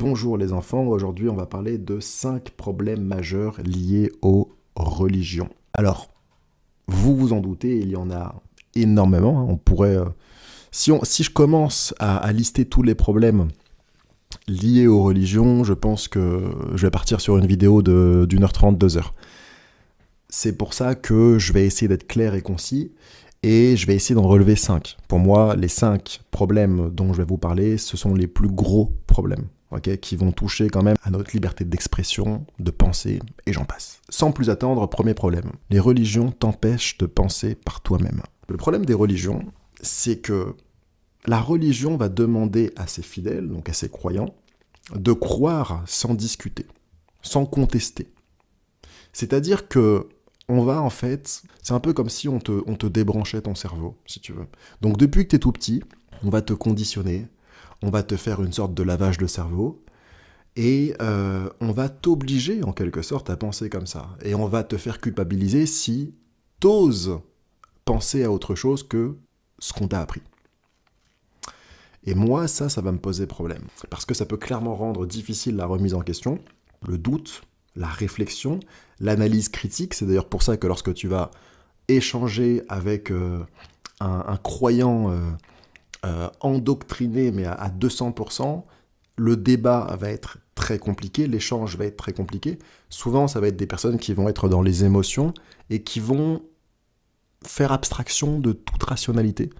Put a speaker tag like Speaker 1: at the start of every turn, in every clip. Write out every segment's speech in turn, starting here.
Speaker 1: Bonjour les enfants, aujourd'hui on va parler de 5 problèmes majeurs liés aux religions. Alors, vous vous en doutez, il y en a énormément. On pourrait, si je commence à lister tous les problèmes liés aux religions, je pense que je vais partir sur une vidéo d'1h30, 2h. C'est pour ça que je vais essayer d'être clair et concis, et je vais essayer d'en relever 5. Pour moi, les 5 problèmes dont je vais vous parler, ce sont les plus gros problèmes. Qui vont toucher quand même à notre liberté d'expression, de penser, et j'en passe. Sans plus attendre, premier problème. Les religions t'empêchent de penser par toi-même. Le problème des religions, c'est que la religion va demander à ses fidèles, donc à ses croyants, de croire sans discuter, sans contester. C'est-à-dire que on va en fait, c'est un peu comme si on te débranchait ton cerveau, si tu veux. Donc depuis que tu es tout petit, on va te conditionner, on va te faire une sorte de lavage de cerveau, et on va t'obliger en quelque sorte à penser comme ça. Et on va te faire culpabiliser si t'oses penser à autre chose que ce qu'on t'a appris. Et moi, ça va me poser problème. Parce que ça peut clairement rendre difficile la remise en question, le doute, la réflexion, l'analyse critique. C'est d'ailleurs pour ça que lorsque tu vas échanger avec un croyant endoctriné, mais à 200%, le débat va être très compliqué, l'échange va être très compliqué. Souvent, ça va être des personnes qui vont être dans les émotions et qui vont faire abstraction de toute rationalité,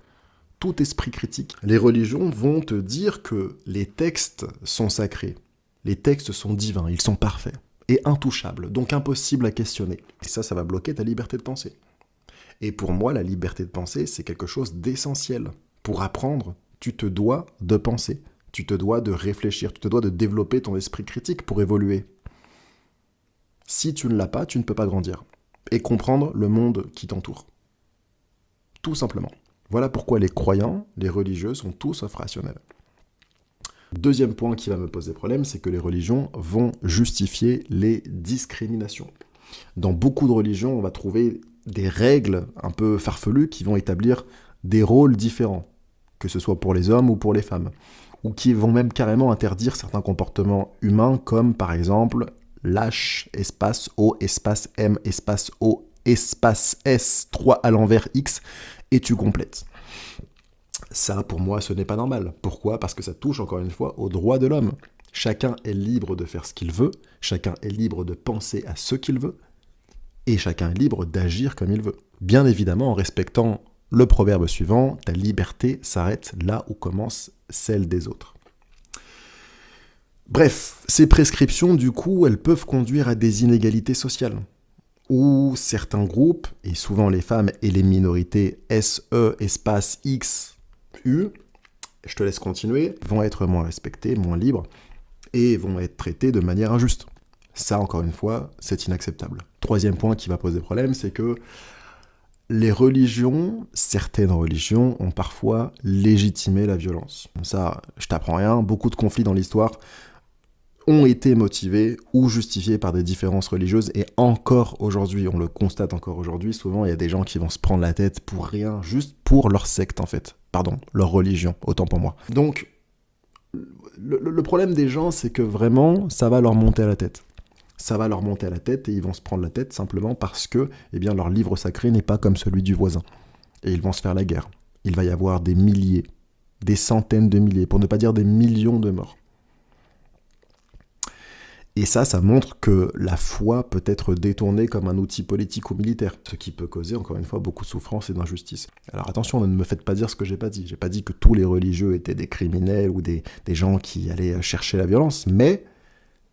Speaker 1: tout esprit critique. Les religions vont te dire que les textes sont sacrés, les textes sont divins, ils sont parfaits et intouchables, donc impossibles à questionner. Et ça va bloquer ta liberté de penser. Et pour moi, la liberté de penser, c'est quelque chose d'essentiel. Pour apprendre, tu te dois de penser, tu te dois de réfléchir, tu te dois de développer ton esprit critique pour évoluer. Si tu ne l'as pas, tu ne peux pas grandir et comprendre le monde qui t'entoure. Tout simplement. Voilà pourquoi les croyants, les religieux sont tous sauf rationnels. Deuxième point qui va me poser problème, c'est que les religions vont justifier les discriminations. Dans beaucoup de religions, on va trouver des règles un peu farfelues qui vont établir des rôles différents, que ce soit pour les hommes ou pour les femmes, ou qui vont même carrément interdire certains comportements humains, comme par exemple lâche, espace O, espace M, espace O, espace S, 3 à l'envers X, et tu complètes. Ça, pour moi, ce n'est pas normal. Pourquoi ? Parce que ça touche, encore une fois, aux droits de l'homme. Chacun est libre de faire ce qu'il veut, chacun est libre de penser à ce qu'il veut, et chacun est libre d'agir comme il veut. Bien évidemment, en respectant le proverbe suivant, ta liberté s'arrête là où commence celle des autres. Bref, ces prescriptions, du coup, elles peuvent conduire à des inégalités sociales, où certains groupes, et souvent les femmes et les minorités SE, espace X, U, je te laisse continuer, vont être moins respectés, moins libres, et vont être traités de manière injuste. Ça, encore une fois, c'est inacceptable. Troisième point qui va poser problème, c'est que les religions, certaines religions, ont parfois légitimé la violence. Ça, je t'apprends rien, beaucoup de conflits dans l'histoire ont été motivés ou justifiés par des différences religieuses, et encore aujourd'hui, on le constate encore aujourd'hui, souvent il y a des gens qui vont se prendre la tête pour rien, juste pour leur secte en fait, leur religion, autant pour moi. Donc, le problème des gens, c'est que vraiment, ça va leur monter à la tête. Ça va leur monter à la tête et ils vont se prendre la tête simplement parce que leur livre sacré n'est pas comme celui du voisin. Et ils vont se faire la guerre. Il va y avoir des milliers, des centaines de milliers, pour ne pas dire des millions de morts. Et ça montre que la foi peut être détournée comme un outil politique ou militaire, ce qui peut causer, encore une fois, beaucoup de souffrance et d'injustice. Alors attention, ne me faites pas dire ce que j'ai pas dit. J'ai pas dit que tous les religieux étaient des criminels ou des gens qui allaient chercher la violence, mais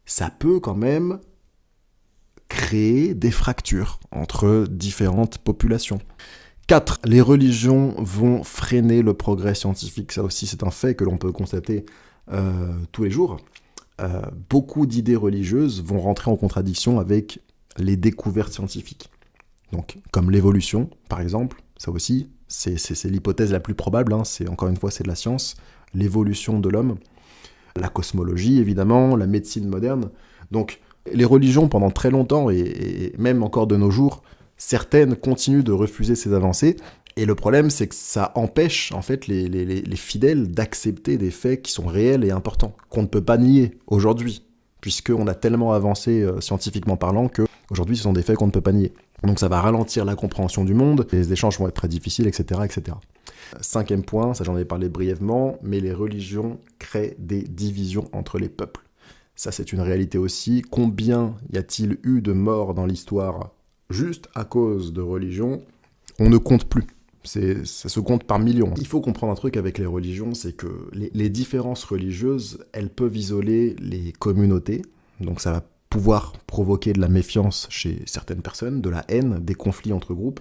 Speaker 1: ça peut quand même créer des fractures entre différentes populations. 4. Les religions vont freiner le progrès scientifique. Ça aussi, c'est un fait que l'on peut constater tous les jours. Beaucoup d'idées religieuses vont rentrer en contradiction avec les découvertes scientifiques. Donc, comme l'évolution, par exemple, ça aussi, c'est l'hypothèse la plus probable, encore une fois, c'est de la science, l'évolution de l'homme, la cosmologie, évidemment, la médecine moderne. Donc, les religions, pendant très longtemps, et même encore de nos jours, certaines continuent de refuser ces avancées, Et le problème, c'est que ça empêche en fait les fidèles d'accepter des faits qui sont réels et importants, qu'on ne peut pas nier aujourd'hui, puisqu'on a tellement avancé scientifiquement parlant que aujourd'hui ce sont des faits qu'on ne peut pas nier. Donc ça va ralentir la compréhension du monde, les échanges vont être très difficiles, etc. etc. Cinquième point, ça j'en ai parlé brièvement, mais les religions créent des divisions entre les peuples. Ça c'est une réalité aussi. Combien y a-t-il eu de morts dans l'histoire juste à cause de religion? On ne compte plus. Ça se compte par millions. Il faut comprendre un truc avec les religions, c'est que les différences religieuses, elles peuvent isoler les communautés, donc ça va pouvoir provoquer de la méfiance chez certaines personnes, de la haine, des conflits entre groupes,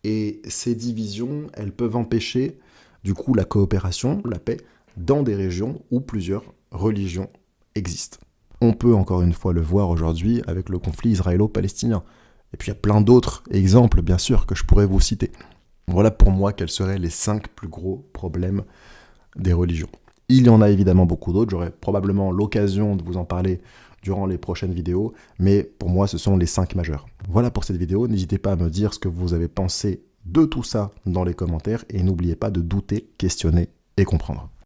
Speaker 1: et ces divisions, elles peuvent empêcher du coup la coopération, la paix, dans des régions où plusieurs religions existent. On peut encore une fois le voir aujourd'hui avec le conflit israélo-palestinien. Et puis il y a plein d'autres exemples, bien sûr, que je pourrais vous citer. Voilà pour moi quels seraient les 5 plus gros problèmes des religions. Il y en a évidemment beaucoup d'autres, j'aurai probablement l'occasion de vous en parler durant les prochaines vidéos, mais pour moi ce sont les 5 majeurs. Voilà pour cette vidéo, n'hésitez pas à me dire ce que vous avez pensé de tout ça dans les commentaires, et n'oubliez pas de douter, questionner et comprendre.